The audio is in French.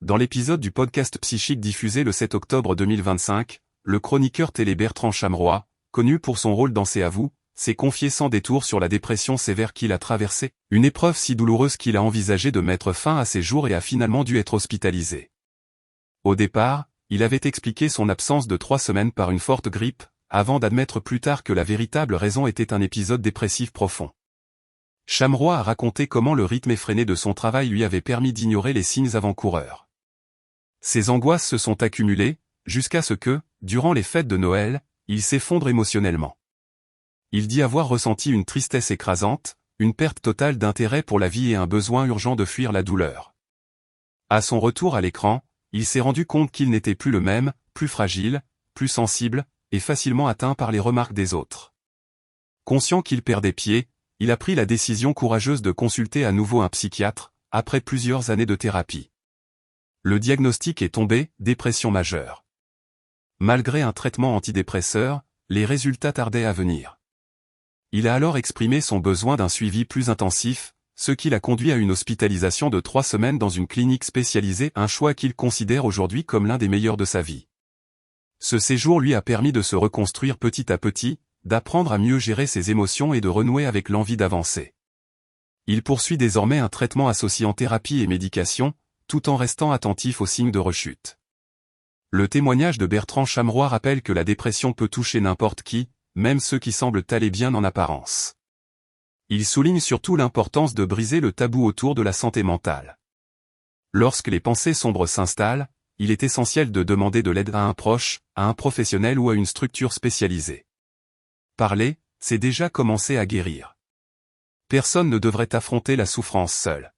Dans l'épisode du podcast Psychique diffusé le 7 octobre 2025, le chroniqueur télé Bertrand Chameroy, connu pour son rôle dans C'est à vous, s'est confié sans détour sur la dépression sévère qu'il a traversée, une épreuve si douloureuse qu'il a envisagé de mettre fin à ses jours et a finalement dû être hospitalisé. Au départ, il avait expliqué son absence de 3 semaines par une forte grippe, avant d'admettre plus tard que la véritable raison était un épisode dépressif profond. Chameroy a raconté comment le rythme effréné de son travail lui avait permis d'ignorer les signes avant-coureurs. Ses angoisses se sont accumulées, jusqu'à ce que, durant les fêtes de Noël, il s'effondre émotionnellement. Il dit avoir ressenti une tristesse écrasante, une perte totale d'intérêt pour la vie et un besoin urgent de fuir la douleur. À son retour à l'écran, il s'est rendu compte qu'il n'était plus le même, plus fragile, plus sensible, et facilement atteint par les remarques des autres. Conscient qu'il perdait pied, il a pris la décision courageuse de consulter à nouveau un psychiatre, après plusieurs années de thérapie. Le diagnostic est tombé, dépression majeure. Malgré un traitement antidépresseur, les résultats tardaient à venir. Il a alors exprimé son besoin d'un suivi plus intensif, ce qui l'a conduit à une hospitalisation de 3 semaines dans une clinique spécialisée, un choix qu'il considère aujourd'hui comme l'un des meilleurs de sa vie. Ce séjour lui a permis de se reconstruire petit à petit, d'apprendre à mieux gérer ses émotions et de renouer avec l'envie d'avancer. Il poursuit désormais un traitement associant thérapie et médication, tout en restant attentif aux signes de rechute. Le témoignage de Bertrand Chameroy rappelle que la dépression peut toucher n'importe qui, même ceux qui semblent aller bien en apparence. Il souligne surtout l'importance de briser le tabou autour de la santé mentale. Lorsque les pensées sombres s'installent, il est essentiel de demander de l'aide à un proche, à un professionnel ou à une structure spécialisée. Parler, c'est déjà commencer à guérir. Personne ne devrait affronter la souffrance seul.